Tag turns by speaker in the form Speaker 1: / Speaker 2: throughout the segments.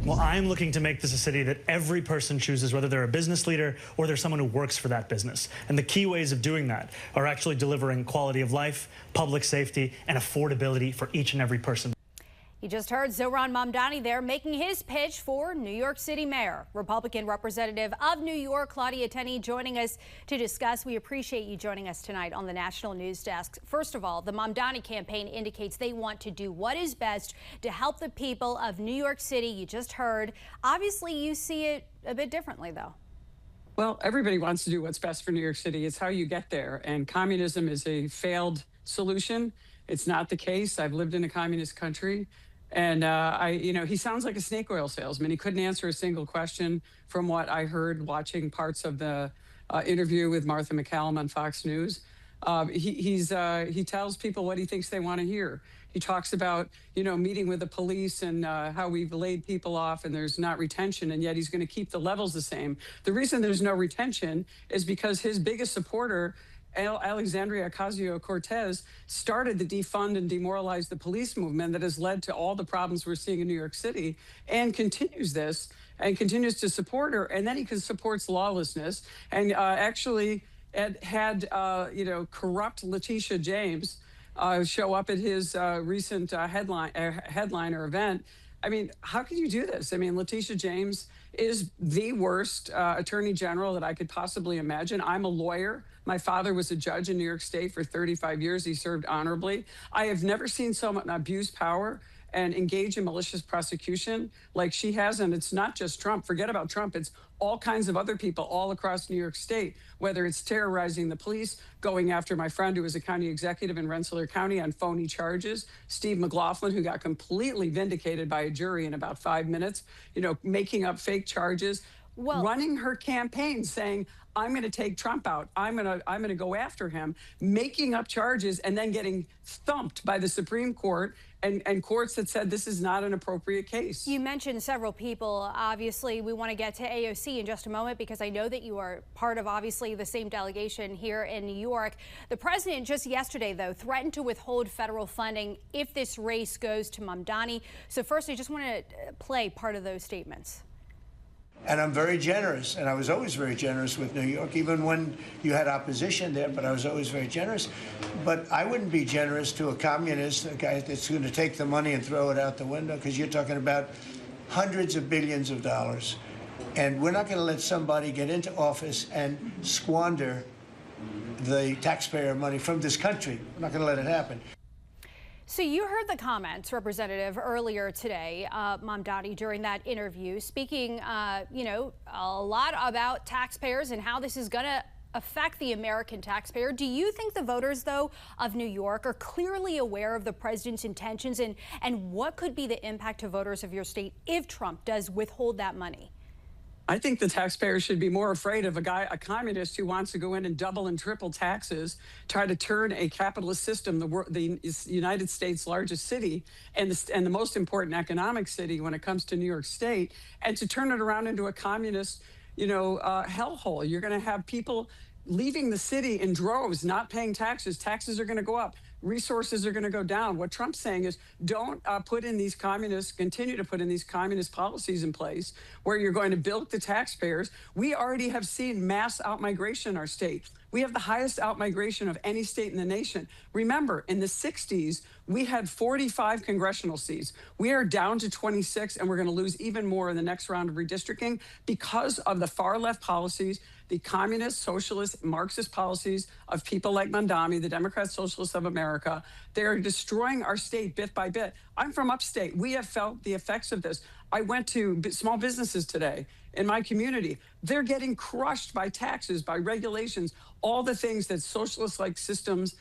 Speaker 1: Well, I'm looking to make this a city that every person chooses, whether they're a business leader or they're someone who works for that business. And the key ways of doing that are actually delivering quality of life, public safety, and affordability for each and every person.
Speaker 2: You just heard Zohran Mandani there making his pitch for New York City Mayor. Republican Representative of New York, Claudia Tenney, joining us to discuss. We appreciate you joining us tonight on the National News Desk. First of all, the Mamdani campaign indicates they want to do what is best to help the people of New York City. You just heard. Obviously, you see it a bit differently, though.
Speaker 3: Well, everybody wants to do what's best for New York City. It's how you get there. And communism is a failed solution. It's not the case. I've lived in a communist country. And he sounds like a snake oil salesman. He couldn't answer a single question from what I heard watching parts of the interview with Martha McCallum on Fox News. He tells people what he thinks they want to hear. He talks about, meeting with the police and how we've laid people off and there's not retention, and yet he's going to keep the levels the same. The reason there's no retention is because his biggest supporter, Alexandria Ocasio-Cortez, started the defund and demoralize the police movement that has led to all the problems we're seeing in New York City, and continues this and continues to support her. And then he supports lawlessness and actually had corrupt Letitia James show up at his recent headliner event. I mean, how could you do this? I mean, Letitia James is the worst attorney general that I could possibly imagine. I'm a lawyer. My father was a judge in New York State for 35 years. He served honorably. I have never seen someone abuse power and engage in malicious prosecution like she has. And it's not just Trump. Forget about Trump. It's all kinds of other people all across New York State, whether it's terrorizing the police, going after my friend who was a county executive in Rensselaer County on phony charges, Steve McLaughlin, who got completely vindicated by a jury in about 5 minutes, making up fake charges, running her campaign saying, I'm going to take Trump out. I'm going to go after him, making up charges and then getting thumped by the Supreme Court and courts that said this is not an appropriate case.
Speaker 2: You mentioned several people. Obviously, we want to get to AOC in just a moment because I know that you are part of, obviously, the same delegation here in New York. The president just yesterday, though, threatened to withhold federal funding if this race goes to Mamdani. So first, I just want to play part of those statements.
Speaker 4: And I'm very generous, and I was always very generous with New York, even when you had opposition there, but I was always very generous. But I wouldn't be generous to a communist, a guy that's going to take the money and throw it out the window, because you're talking about hundreds of billions of dollars. And we're not going to let somebody get into office and squander the taxpayer money from this country. We're not going to let it happen.
Speaker 2: So you heard the comments, Representative, earlier today, Mamdani, during that interview, speaking, a lot about taxpayers and how this is going to affect the American taxpayer. Do you think the voters, though, of New York are clearly aware of the president's intentions and what could be the impact to voters of your state if Trump does withhold that money?
Speaker 3: I think the taxpayers should be more afraid of a communist who wants to go in and double and triple taxes, try to turn a capitalist system, the United States' largest city and the most important economic city when it comes to New York State, and to turn it around into a communist, hellhole. You're going to have people leaving the city in droves, not paying taxes. Taxes are going to go up. Resources are going to go down. What Trump's saying is don't continue to put in these communist policies in place where you're going to bilk the taxpayers. We already have seen mass outmigration in our state. We have the highest outmigration of any state in the nation. Remember, in the 60s, we had 45 congressional seats. We are down to 26, and we're going to lose even more in the next round of redistricting because of the far left policies, the communist, socialist, Marxist policies of people like Mamdani, the Democrat Socialists of America. They're destroying our state bit by bit. I'm from upstate. We have felt the effects of this. I went to small businesses today in my community. They're getting crushed by taxes, by regulations, all the things that socialist-like systems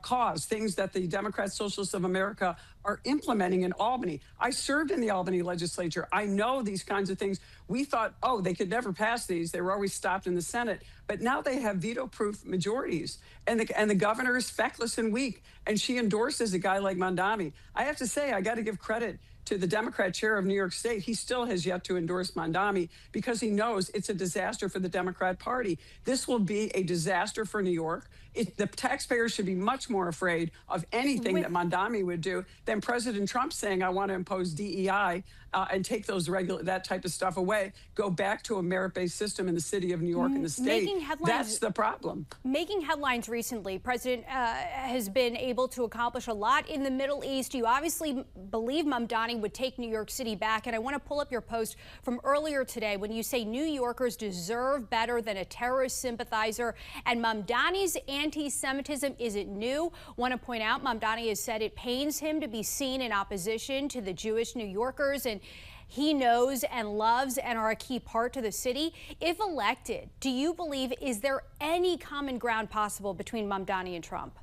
Speaker 3: cause, things that the Democrat Socialists of America are implementing in Albany. I served in the Albany legislature. I know these kinds of things. We thought, oh, they could never pass these. They were always stopped in the Senate. But now they have veto-proof majorities. And the governor is feckless and weak. And she endorses a guy like Mamdani. I have to say, I got to give credit to the Democrat chair of New York State. He still has yet to endorse Mamdani because he knows it's a disaster for the Democrat Party. This will be a disaster for New York. The taxpayers should be much more afraid of anything that Mamdani would do than President Trump saying, I want to impose DEI and take that type of stuff away, go back to a merit-based system in the city of New York and the state. That's the problem.
Speaker 2: Making headlines recently, President has been able to accomplish a lot in the Middle East. You obviously believe Mamdani would take New York City back. And I want to pull up your post from earlier today when you say New Yorkers deserve better than a terrorist sympathizer. And Mamdani's anti-Semitism isn't new. Want to point out, Mamdani has said it pains him to be seen in opposition to the Jewish New Yorkers, and he knows and loves and are a key part to the city. If elected, do you believe, is there any common ground possible between Mamdani and Trump?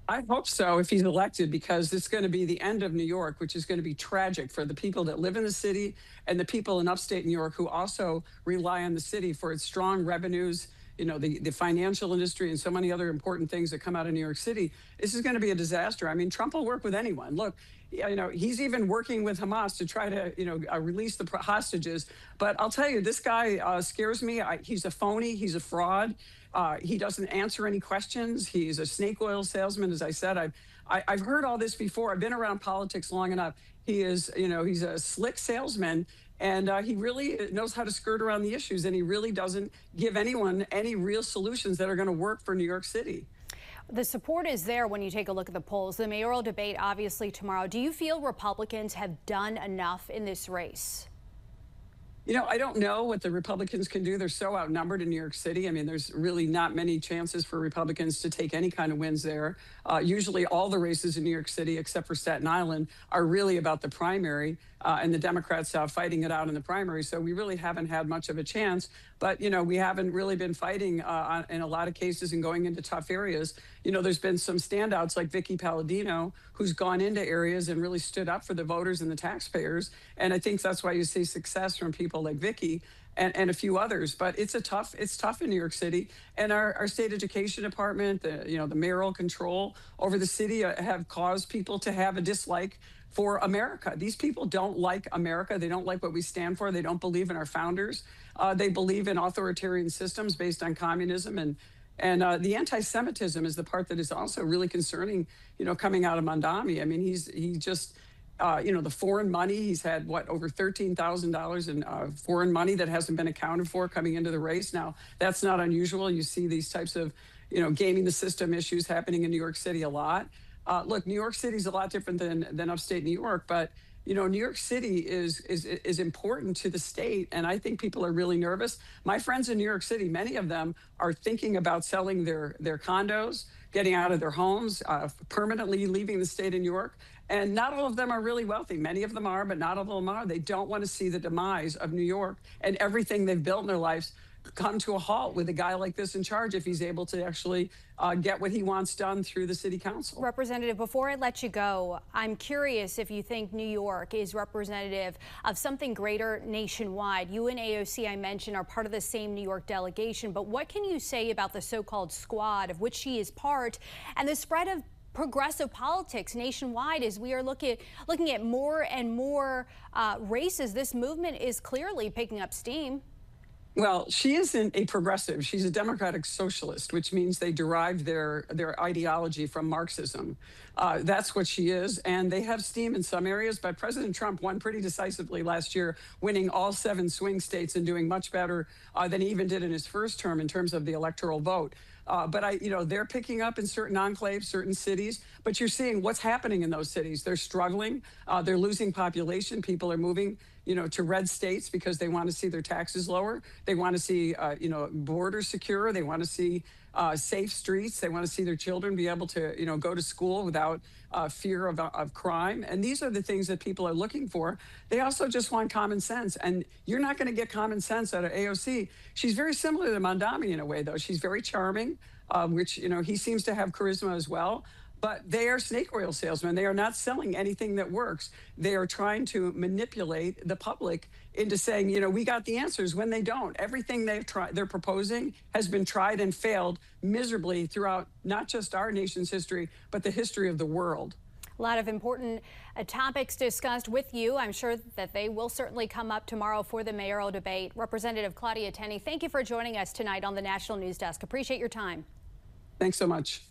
Speaker 3: I hope so if he's elected, because it's going to be the end of New York, which is going to be tragic for the people that live in the city and the people in upstate New York who also rely on the city for its strong revenues, you know, the financial industry and so many other important things that come out of New York City. This is going to be a disaster. I mean, Trump will work with anyone. Look, you know, he's even working with Hamas to try to, you know, release the hostages. But I'll tell you, this guy scares me. He's a phony. He's a fraud. He doesn't answer any questions. He's a snake oil salesman. As I said, I've heard all this before. I've been around politics long enough. He is, you know, he's a slick salesman. And he really knows how to skirt around the issues. And he really doesn't give anyone any real solutions that are going to work for New York City.
Speaker 2: The support is there when you take a look at the polls. The mayoral debate, obviously, tomorrow. Do you feel Republicans have done enough in this race?
Speaker 3: You know, I don't know what the Republicans can do. They're so outnumbered in New York City. I mean, there's really not many chances for Republicans to take any kind of wins there. Usually all the races in New York City, except for Staten Island, are really about the primary, and the Democrats fighting it out in the primary. So we really haven't had much of a chance. But, you know, we haven't really been fighting in a lot of cases and going into tough areas. You know, there's been some standouts like Vicky Palladino, who's gone into areas and really stood up for the voters and the taxpayers. And I think that's why you see success from people like Vicky and a few others. But it's tough in New York City. And our state education department, the mayoral control over the city have caused people to have a dislike for America. These people don't like America. They don't like what we stand for. They don't believe in our founders. They believe in authoritarian systems based on communism. And the anti-Semitism is the part that is also really concerning, you know, coming out of Mamdani. I mean, he just, you know, the foreign money, he's had, what, over $13,000 in foreign money that hasn't been accounted for coming into the race. Now, that's not unusual. You see these types of, you know, gaming the system issues happening in New York City a lot. Look, New York City is a lot different than upstate New York, but you know, New York City is important to the state, and I think people are really nervous. My friends in New York City, many of them are thinking about selling their condos, getting out of their homes, permanently leaving the state of New York. And not all of them are really wealthy. Many of them are, but not all of them are. They don't want to see the demise of New York and everything they've built in their lives come to a halt with a guy like this in charge if he's able to actually get what he wants done through the city council.
Speaker 2: Representative, before I let you go, I'm curious if you think New York is representative of something greater nationwide. You and AOC, I mentioned, are part of the same New York delegation, but what can you say about the so-called squad of which she is part and the spread of progressive politics nationwide as we are looking at more and more races? This movement is clearly picking up steam.
Speaker 3: Well, she isn't a progressive. She's a democratic socialist, which means they derived their ideology from Marxism. That's what she is. And they have steam in some areas. But President Trump won pretty decisively last year, winning all 7 swing states and doing much better than he even did in his first term in terms of the electoral vote. But they're picking up in certain enclaves, certain cities. But you're seeing what's happening in those cities. They're struggling. They're losing population. People are moving, to red states because they want to see their taxes lower. They want to see, borders secure. They want to see safe streets. They want to see their children be able to, go to school without fear of crime. And these are the things that people are looking for. They also just want common sense. And you're not going to get common sense out of AOC. She's very similar to Mamdani in a way, though. She's very charming, which, he seems to have charisma as well. But they are snake oil salesmen. They are not selling anything that works. They are trying to manipulate the public into saying, we got the answers when they don't. Everything they're proposing has been tried and failed miserably throughout not just our nation's history, but the history of the world.
Speaker 2: A lot of important topics discussed with you. I'm sure that they will certainly come up tomorrow for the mayoral debate. Representative Claudia Tenney, thank you for joining us tonight on the National News Desk. Appreciate your time.
Speaker 3: Thanks so much.